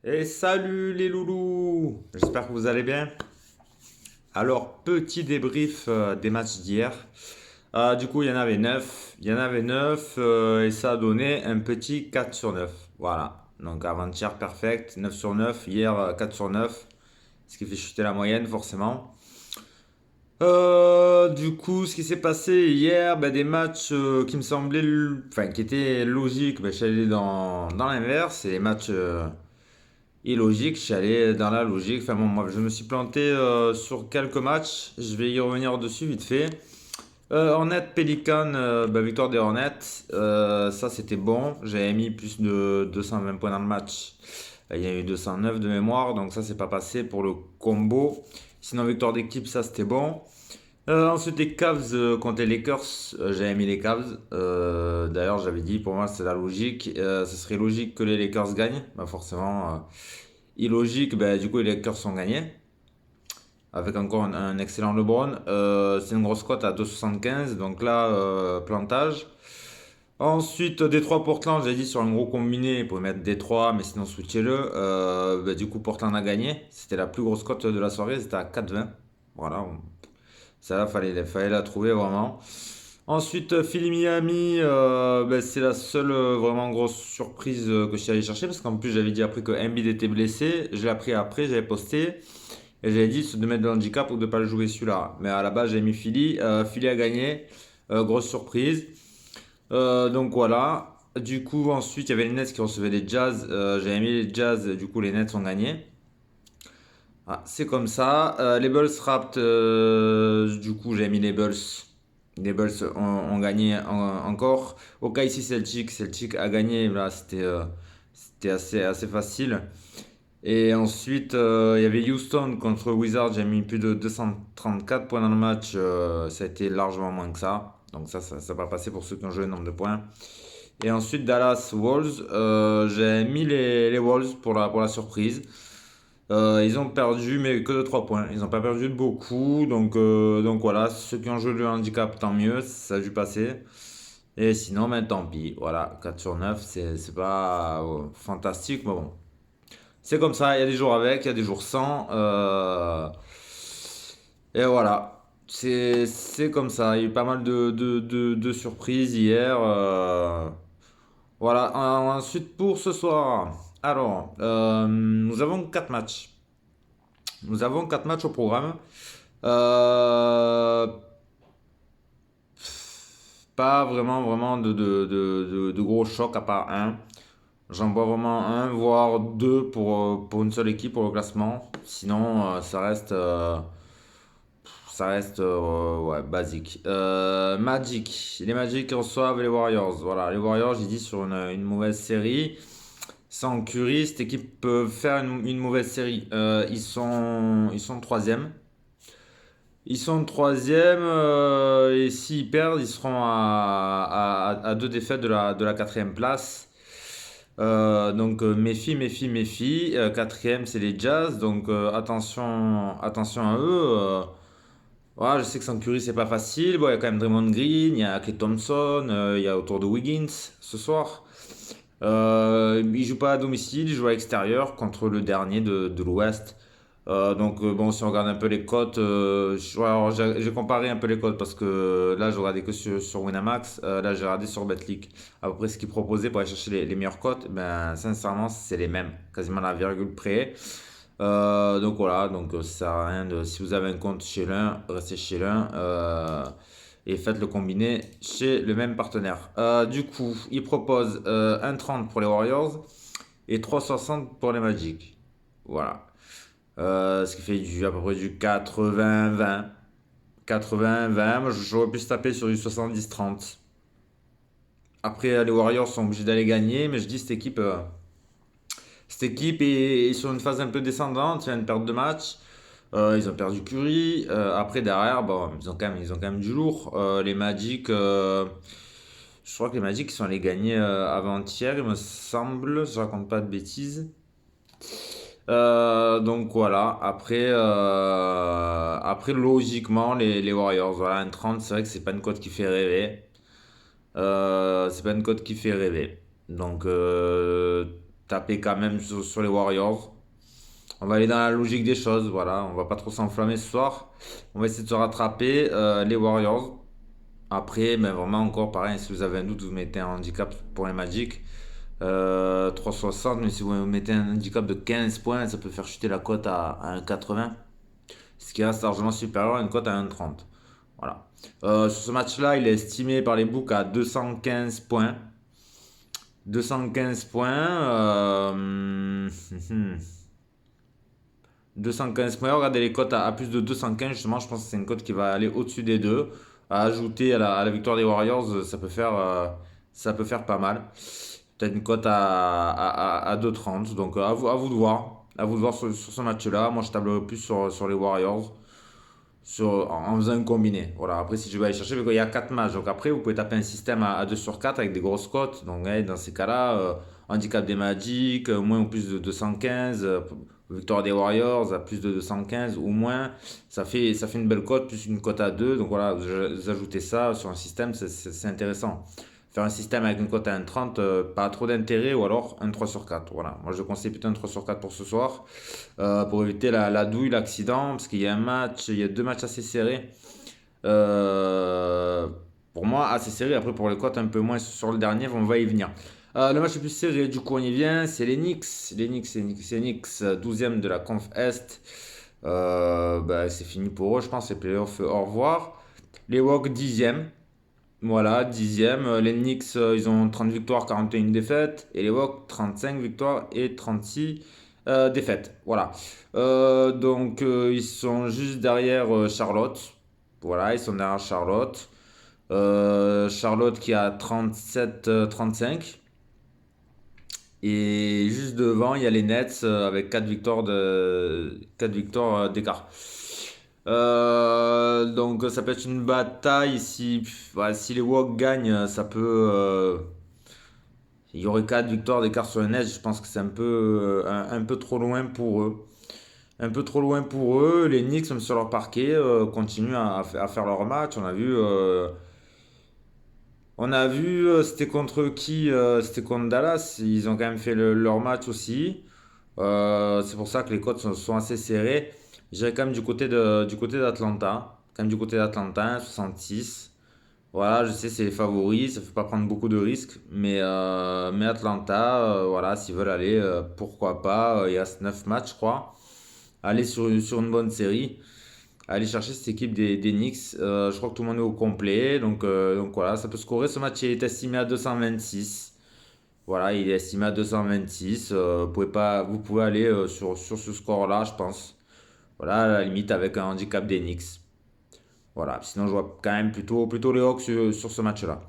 Et salut les loulous, j'espère que vous allez bien. Alors, petit débrief des matchs d'hier. Du coup, il y en avait neuf et ça a donné un petit 4 sur 9. Voilà, donc avant-hier perfect, 9 sur 9. Hier 4 sur 9, ce qui fait chuter la moyenne forcément. Du coup, ce qui s'est passé hier, des matchs qui me semblaient, enfin qui étaient logiques, je suis allé dans l'inverse, et les matchs illogique, je suis allé dans la logique. Enfin bon, moi, je me suis planté sur quelques matchs. Je vais y revenir dessus vite fait. Hornets, Pelican, victoire des Hornets. Ça, c'était bon. J'avais mis plus de 220 points dans le match. Il y a eu 209 de mémoire, donc ça, c'est pas passé pour le combo. Sinon, victoire d'équipe, ça, c'était bon. Ensuite, les Cavs contre les Lakers. J'avais mis les Cavs. D'ailleurs, j'avais dit, pour moi, c'est la logique. Ce serait logique que les Lakers gagnent. Bah, forcément, illogique, du coup, les Lakers ont gagné. Avec encore un excellent LeBron. C'est une grosse cote à 2,75. Donc là, plantage. Ensuite, Détroit Portland, j'ai dit sur un gros combiné, pour mettre Détroit, mais sinon switchez-le. Du coup, Portland a gagné. C'était la plus grosse cote de la soirée, c'était à 4,20. Voilà, ça là, fallait la trouver vraiment. Ensuite, Philly Miami, c'est la seule vraiment grosse surprise que je suis allé chercher parce qu'en plus j'avais dit après que Embiid était blessé, je l'ai appris après, j'avais posté et j'avais dit de mettre de l'handicap ou de pas le jouer celui-là. Mais à la base j'ai mis Philly, Philly a gagné, grosse surprise. Donc voilà. Du coup ensuite il y avait les Nets qui recevaient les Jazz, j'avais mis les Jazz, du coup les Nets ont gagné. Ah, c'est comme ça. Les Bulls Rapt, du coup, j'ai mis les Bulls. Les Bulls ont gagné encore. OKC Celtic, Celtic a gagné. Là, c'était assez facile. Et ensuite, il y avait Houston contre Wizards. J'ai mis plus de 234 points dans le match. Ça a été largement moins que ça. Donc ça n'a pas passé pour ceux qui ont joué le nombre de points. Et ensuite, Dallas Wolves. J'ai mis les Wolves pour la surprise. Ils ont perdu, mais que de 3 points. Ils n'ont pas perdu de beaucoup. Donc voilà, ceux qui ont joué le handicap, tant mieux, ça a dû passer. Et sinon, tant pis. Voilà, 4 sur 9, c'est pas fantastique, mais bon. C'est comme ça, il y a des jours avec, il y a des jours sans. Et voilà, c'est comme ça. Il y a eu pas mal de surprises hier. Voilà, ensuite pour ce soir. Alors, nous avons 4 matchs. Nous avons 4 matchs au programme. Euh, Pas vraiment de gros chocs à part un. J'en vois vraiment un, voire deux pour une seule équipe pour le classement. Sinon, ça reste ouais, basique. Magic. Les Magic qui reçoivent les Warriors. Voilà, les Warriors, j'ai dit sur une mauvaise série. Sans Curry, cette équipe peut faire une mauvaise série. Ils sont troisième. Ils sont troisième et s'ils perdent, ils seront à deux défaites de la quatrième place. Donc méfie. Quatrième, c'est les Jazz, donc attention à eux. Voilà, je sais que sans Curry, c'est pas facile. Bon, il y a quand même Draymond Green, il y a Klay Thompson, il y a autour de Wiggins ce soir. Il joue pas à domicile, il joue à l'extérieur contre le dernier de l'Ouest. Donc bon, si on regarde un peu les cotes, alors, j'ai comparé un peu les cotes parce que là je regardais que sur Winamax, là j'ai regardé sur Betclic. À peu près ce qu'ils proposaient pour aller chercher les meilleures cotes, sincèrement c'est les mêmes, quasiment à la virgule près. Donc voilà, donc ça sert à rien si vous avez un compte chez l'un, restez chez l'un et faites le combiné chez le même partenaire. Du coup, ils proposent 1,30 pour les Warriors et 3,60 pour les Magic. Voilà. Ce qui fait à peu près du 80-20. 80-20, moi j'aurais pu se taper sur du 70-30. Après, les Warriors sont obligés d'aller gagner, mais je dis cette équipe est sur une phase un peu descendante, il y a une perte de match. Ils ont perdu Curry. Après, derrière, bon, ils ont quand même du lourd. Les Magic, je crois que les Magic ils sont allés gagner avant-hier, il me semble, si je raconte pas de bêtises. Donc voilà, après logiquement, les Warriors, voilà, un 30 c'est vrai que c'est pas une cote qui fait rêver. C'est pas une cote qui fait rêver. Donc taper quand même sur les Warriors. On va aller dans la logique des choses, voilà. On va pas trop s'enflammer ce soir. On va essayer de se rattraper les Warriors. Après, mais vraiment encore pareil, si vous avez un doute, vous mettez un handicap pour les Magic. 3,60, mais si vous mettez un handicap de 15 points, ça peut faire chuter la cote à 1,80. Ce qui reste largement supérieur à une cote à 1,30. Voilà. Sur ce match-là, il est estimé par les books à 215 points. 215 points. 215 points. Regardez les cotes à plus de 215. Justement, je pense que c'est une cote qui va aller au-dessus des deux. À ajouter à la victoire des Warriors, ça peut faire pas mal. Peut-être une cote à 2,30. Donc à vous de voir. À vous de voir sur ce match-là. Moi, je tablerai plus sur les Warriors. En faisant un combiné. Voilà. Après, si je vais aller chercher, il y a 4 matchs. Donc après, vous pouvez taper un système à 2 sur 4 avec des grosses cotes. Donc dans ces cas-là, handicap des Magic, moins ou plus de 215. Victoire des Warriors à plus de 215 ou moins. Ça fait une belle cote, plus une cote à 2. Donc voilà, vous ajoutez ça sur un système, c'est intéressant. Faire un système avec une cote à 1,30, pas trop d'intérêt, ou alors un 3 sur 4. Voilà. Moi, je conseille plutôt un 3 sur 4 pour ce soir, pour éviter la douille, l'accident, parce qu'il y a il y a 2 matchs assez serrés. Euh, pour moi, assez serrés. Après, pour les cotes, un peu moins sur le dernier, on va y venir. Le match le plus serré, du coup, on y vient, c'est les Knicks. Les Knicks, 12e de la Conf Est. C'est fini pour eux, je pense, les playoffs, au revoir. Les Hawks, 10e. Voilà, 10e. Les Knicks, ils ont 30 victoires, 41 défaites. Et les Hawks, 35 victoires et 36 défaites. Voilà. Donc, ils sont juste derrière Charlotte. Voilà, ils sont derrière Charlotte. Charlotte qui a 37-35. Et juste devant, il y a les Nets avec 4 victoires d'écart. Donc ça peut être une bataille. Si les Hawks gagnent, ça peut. Il y aurait 4 victoires d'écart sur les Nets. Je pense que c'est un peu trop loin pour eux. Un peu trop loin pour eux. Les Knicks, même sur leur parquet, continuent à faire leur match. On a vu, c'était contre qui? C'était contre Dallas. Ils ont quand même fait leur match aussi. C'est pour ça que les cotes sont assez serrées. J'irai quand même du côté d'Atlanta. Quand même du côté d'Atlanta, 66. Voilà, je sais, c'est les favoris. Ça ne fait pas prendre beaucoup de risques. Mais Atlanta, voilà, s'ils veulent aller, pourquoi pas. Il reste 9 matchs, je crois. Aller sur une bonne série. Aller chercher cette équipe des Knicks. Je crois que tout le monde est au complet. Donc voilà, ça peut scorer. Ce match est estimé à 226. Voilà, il est estimé à 226. Vous pouvez aller sur ce score-là, je pense. Voilà, à la limite avec un handicap des Knicks. Voilà, sinon je vois quand même plutôt les Hawks sur ce match-là.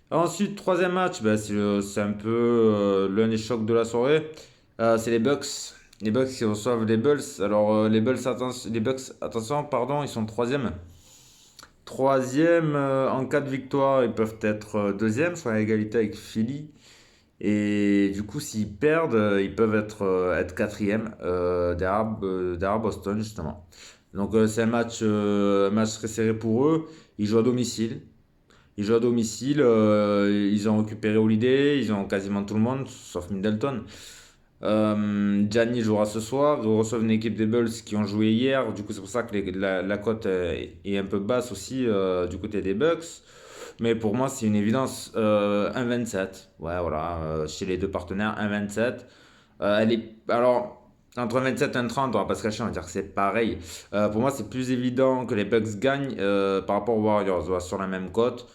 Ensuite, troisième match, c'est un peu l'un des chocs de la soirée. C'est les Bucks. Les Bucks qui reçoivent les Bulls. Alors, les Bucks, attention, pardon, ils sont troisième. Troisième, en cas de victoire, ils peuvent être deuxième, soit à égalité avec Philly. Et du coup, s'ils perdent, ils peuvent être quatrième derrière Boston, justement. Donc, c'est un match très serré pour eux. Ils jouent à domicile. Ils ont récupéré Holiday, ils ont quasiment tout le monde, sauf Middleton. Gianni jouera ce soir. Ils reçoivent une équipe des Bulls qui ont joué hier. Du coup, c'est pour ça que la cote est un peu basse aussi du côté des Bucks. Mais pour moi, c'est une évidence. 1,27. Ouais, voilà. Chez les deux partenaires, 1,27. Alors, entre 1,27 et 1,30, on va pas se cacher, on va dire que c'est pareil. Pour moi, c'est plus évident que les Bucks gagnent par rapport aux Warriors. Voilà, sur la même cote.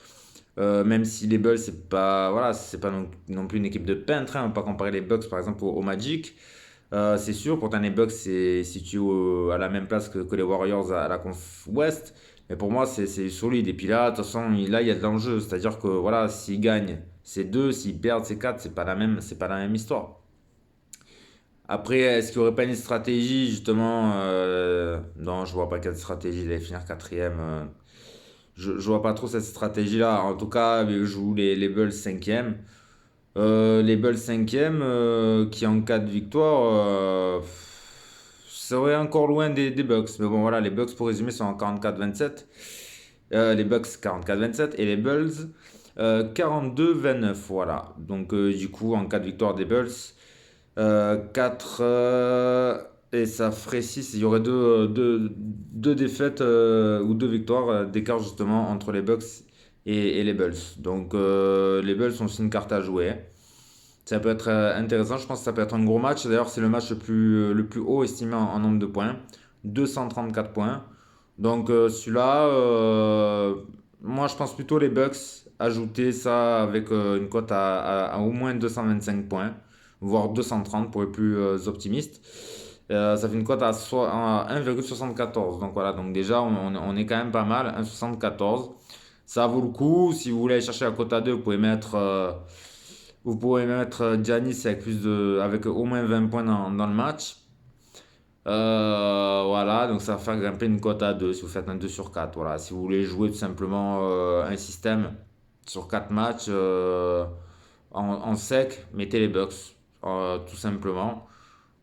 Même si les Bulls, c'est pas, voilà, c'est pas non plus une équipe de peintres, hein, on va pas comparer les Bucks par exemple au Magic. C'est sûr, pourtant les Bucks c'est situé à la même place que les Warriors à la Conf Ouest. Mais pour moi, c'est solide. Et puis là, de toute façon, là, il y a de l'enjeu. C'est-à-dire que voilà, s'ils gagnent, c'est 2, s'ils perdent, c'est 4, c'est pas la même histoire. Après, est-ce qu'il n'y aurait pas une stratégie, justement non, je vois pas quelle stratégie d'aller finir quatrième. Je vois pas trop cette stratégie-là. En tout cas, je joue les Bulls 5e. Les Bulls 5e, qui en cas de victoire, seraient encore loin des Bucks. Mais bon, voilà, les Bucks, pour résumer, sont en 44-27. Les Bucks 44-27 et les Bulls 42-29. Voilà. Donc, du coup, en cas de victoire des Bulls, 4 et ça ferait 6. Il y aurait deux défaites ou deux victoires d'écart justement entre les Bucks et les Bulls. Donc les Bulls ont aussi une carte à jouer. Ça peut être intéressant, je pense que ça peut être un gros match. D'ailleurs, c'est le match le plus haut estimé en nombre de points. 234 points. Donc celui-là, moi je pense plutôt les Bucks. Ajouter ça avec une cote à au moins 225 points, voire 230 pour les plus optimistes. Ça fait une cote à 1,74. Donc voilà, donc déjà on est quand même pas mal. 1,74. Ça vaut le coup. Si vous voulez aller chercher la cote à 2, vous pouvez mettre Giannis avec au moins 20 points dans le match. Voilà, donc ça va faire grimper une cote à 2 si vous faites un 2 sur 4. Voilà, si vous voulez jouer tout simplement un système sur 4 matchs en sec, mettez les Bucks, tout simplement.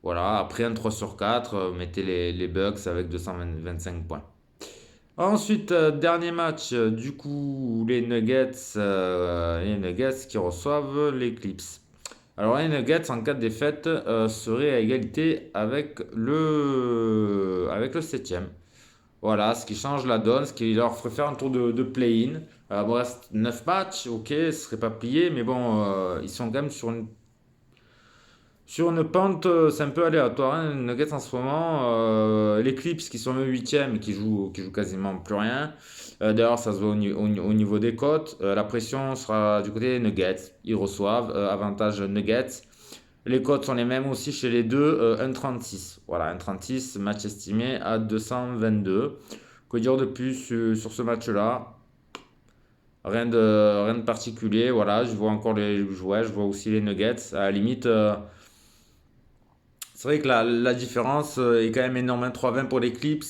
Voilà, après un 3 sur 4, mettez les Bucks avec 225 points. Ensuite, dernier match, du coup, les Nuggets qui reçoivent les Clips. Alors, les Nuggets, en cas de défaite, seraient à égalité avec le septième. Voilà, ce qui change la donne, ce qui leur ferait faire un tour de play-in. Il reste 9 matchs, ok, ce serait pas plié, mais bon, ils sont quand même sur une pente, c'est un peu aléatoire, hein, les Nuggets en ce moment. Les Clips qui sont le huitième, qui jouent quasiment plus rien. D'ailleurs, ça se voit au niveau des cotes. La pression sera du côté des Nuggets. Ils reçoivent, avantage Nuggets. Les cotes sont les mêmes aussi chez les deux, 1,36. Voilà, 1,36, match estimé à 222. Que dire de plus sur ce match-là? Rien de particulier. Voilà, je vois encore les jouets, je vois aussi les Nuggets. À la limite. C'est vrai que la différence est quand même énorme. 1,320 pour les Clips,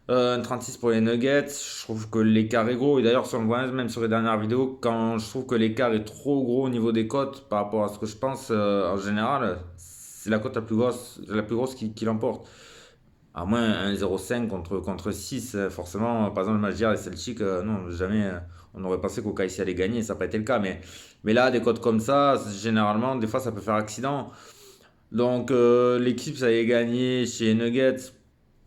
1,36 pour les Nuggets. Je trouve que l'écart est gros. Et d'ailleurs, sur le voit même sur les dernières vidéos, quand je trouve que l'écart est trop gros au niveau des cotes par rapport à ce que je pense en général, c'est la cote la plus grosse qui l'emporte. À moins 1,05 contre 6, forcément, par exemple, le match d'hier, les Celtics, non, jamais on aurait pensé qu'OKC allait gagner, ça n'a pas été le cas. Mais là, des cotes comme ça, généralement, des fois, ça peut faire accident. Donc l'équipe, ça y est gagné chez les Nuggets.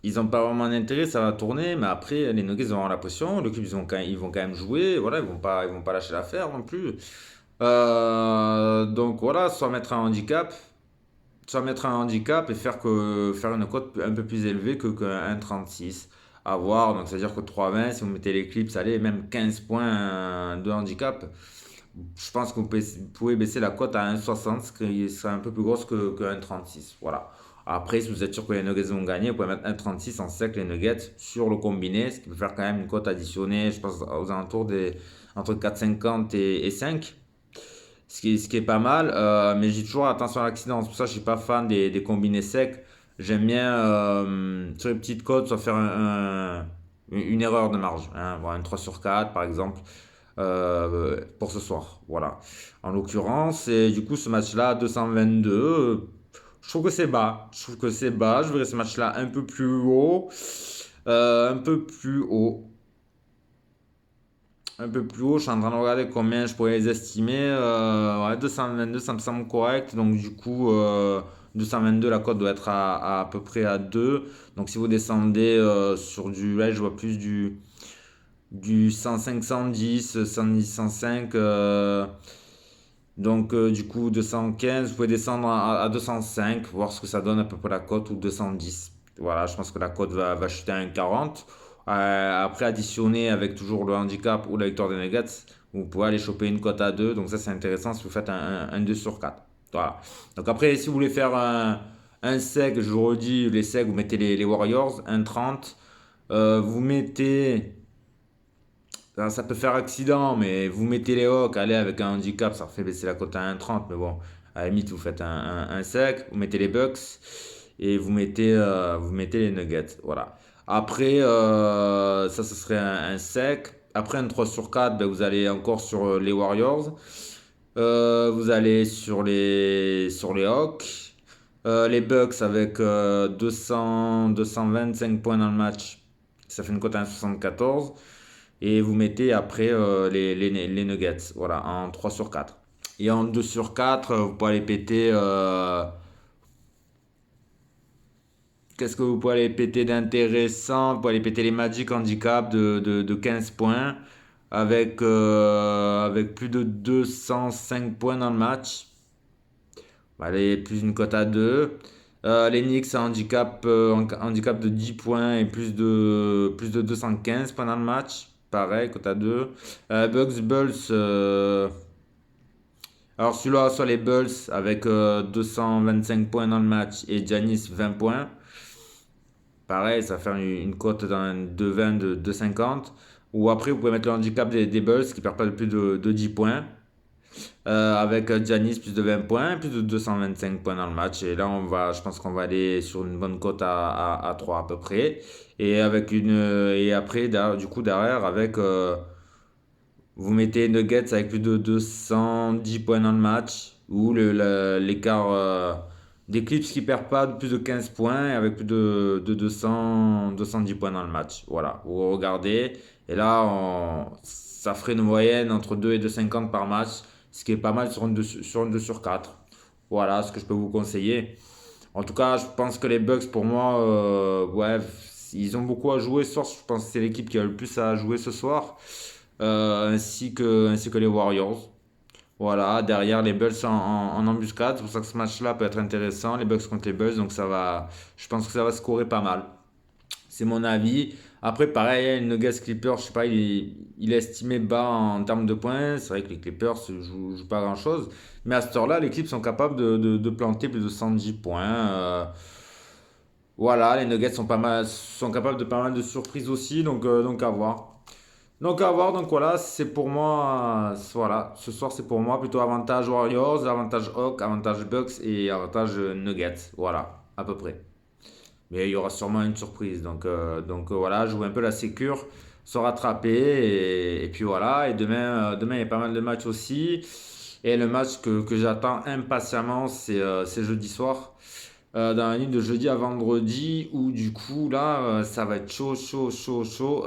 Ils n'ont pas vraiment d'intérêt, ça va tourner. Mais après, les Nuggets vont avoir la pression. L'équipe, ils vont quand même jouer. Voilà, ils vont pas lâcher l'affaire non plus. Donc voilà, soit mettre un handicap et faire une cote un peu plus élevée qu'un 36 à voir. Donc c'est-à-dire que 3,20, si vous mettez les clips, allez, même 15 points de handicap. Je pense que vous pouvez baisser la cote à 1,60, ce qui serait un peu plus grosse que 1,36. Voilà. Après, si vous êtes sûr que les Nuggets vont gagner, vous pouvez mettre 1,36 en sec les Nuggets sur le combiné, ce qui peut faire quand même une cote additionnée, je pense, aux alentours entre 4,50 et 5. Ce qui est pas mal, mais j'ai toujours attention à l'accident. C'est pour ça que je suis pas fan des combinés secs. J'aime bien sur les petites cotes, soit faire une erreur de marge, hein, voilà, un 3 sur 4 par exemple, pour ce soir. Voilà. En l'occurrence, et du coup, ce match-là, 222, je trouve que c'est bas. Je trouve que c'est bas. Je voudrais ce match-là un peu plus haut. Un peu plus haut. Un peu plus haut, je suis en train de regarder combien je pourrais les estimer. Ouais, 222, ça me semble correct. Donc, du coup, 222, la cote doit être à peu près à 2. Donc, si vous descendez sur du. Là, je vois plus du 105, 110, 110, 105. Donc, du coup, 215, vous pouvez descendre à 205, voir ce que ça donne à peu près la cote, ou 210. Voilà, je pense que la cote va chuter à 1,40. Après, additionner avec toujours le handicap ou la victoire des Nuggets, vous pouvez aller choper une cote à 2. Donc, ça, c'est intéressant si vous faites un 2 sur 4. Voilà. Donc, après, si vous voulez faire un sec, je vous redis, les secs, vous mettez les Warriors, 1,30. Vous mettez. Ça peut faire accident, mais vous mettez les Hawks, allez, avec un handicap, ça fait baisser la cote à 1,30. Mais bon, à la limite, vous faites un sec, vous mettez les Bucks et vous mettez les Nuggets. Voilà. Après, ça, ce serait un sec. Après un 3 sur 4, ben, vous allez encore sur les Warriors. Vous allez sur les Hawks. Les Bucks avec 225 points dans le match. Ça fait une cote à 1,74. Et vous mettez après les Nuggets. Voilà, en 3 sur 4. Et en 2 sur 4, vous pouvez aller péter. qu'est-ce que vous pouvez aller péter d'intéressant? Vous pouvez aller péter les Magic Handicap de 15 points avec plus de 205 points dans le match. Allez, plus une cote à 2. Les Knicks handicap de 10 points et plus de 215 pendant le match. Pareil, cote à 2. Bucks Bulls. Alors celui-là, soit les Bulls avec 225 points dans le match et Giannis 20 points. Pareil, ça va faire une cote de 20 de 50. Ou après, vous pouvez mettre le handicap des Bulls qui ne perd pas de plus de 10 points. Avec Giannis plus de 20 points, plus de 225 points dans le match. Et là, je pense qu'on va aller sur une bonne cote à 3 à peu près. Et après, du coup, derrière, vous mettez Nuggets avec plus de 210 points dans le match. Ou l'écart des Clips qui perd pas de plus de 15 points et avec plus de 210 points dans le match. Voilà, vous regardez. Et là, ça ferait une moyenne entre 2 et 2,50 par match, ce qui est pas mal sur une 2 sur 4. Voilà ce que je peux vous conseiller. En tout cas, je pense que les Bucks, pour moi, ouais, ils ont beaucoup à jouer ce soir. Je pense que c'est l'équipe qui a le plus à jouer ce soir, ainsi que les Warriors. Voilà, derrière les Bulls en embuscade. C'est pour ça que ce match-là peut être intéressant. Les Bucks contre les Bulls, donc je pense que ça va scorer pas mal. C'est mon avis. Après, pareil, le Nuggets Clippers, je sais pas, il est estimé bas en termes de points. C'est vrai que les Clippers ne jouent pas grand-chose. Mais à ce heure-là, les Clips sont capables de planter plus de 110 points. Voilà, les Nuggets sont capables de pas mal de surprises aussi. Donc à voir. Donc à voir, donc voilà, c'est pour moi, voilà, ce soir c'est pour moi plutôt avantage Warriors, avantage Hawks, avantage Bucks et avantage Nuggets, voilà, à peu près. Mais il y aura sûrement une surprise, donc voilà, jouer un peu la sécure, se rattraper et puis voilà, et demain il y a pas mal de matchs aussi. Et le match que j'attends impatiemment, c'est jeudi soir. Dans la nuit de jeudi à vendredi, où du coup là, ça va être chaud, chaud, chaud, chaud.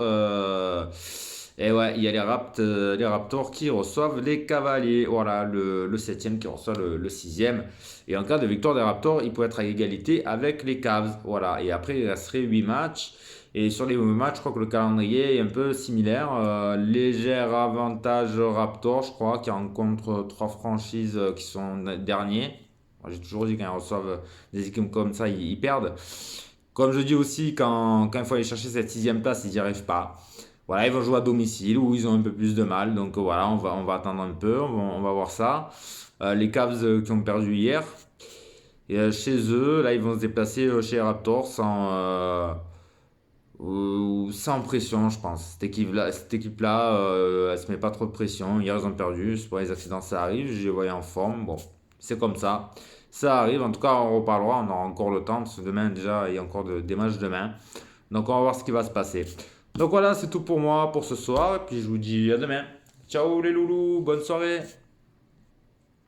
Et ouais, il y a les Raptors qui reçoivent les Cavaliers. Voilà, le septième qui reçoit le sixième. Et en cas de victoire des Raptors, il peut être à égalité avec les Cavs. Voilà, et après, il resterait 8 matchs. Et sur les 8 matchs, je crois que le calendrier est un peu similaire. Léger avantage Raptors, je crois, qui rencontre 3 franchises qui sont derniers. J'ai toujours dit quand ils reçoivent des équipes comme ça, ils perdent. Comme je dis aussi, quand il faut aller chercher cette sixième place, ils n'y arrivent pas. Voilà, ils vont jouer à domicile où ils ont un peu plus de mal. Donc voilà, on va attendre un peu, on va voir ça. Les Cavs qui ont perdu hier. Et chez eux, là, ils vont se déplacer chez les Raptors sans pression, je pense. Cette équipe-là, elle se met pas trop de pression. Hier, ils ont perdu. C'est pas les accidents, ça arrive. Je les voyais en forme. Bon, c'est comme ça. Ça arrive. En tout cas, on reparlera. On aura encore le temps. Parce que demain, déjà, il y a encore des matchs demain. Donc, on va voir ce qui va se passer. Donc voilà, c'est tout pour moi pour ce soir. Et puis, je vous dis à demain. Ciao les loulous. Bonne soirée.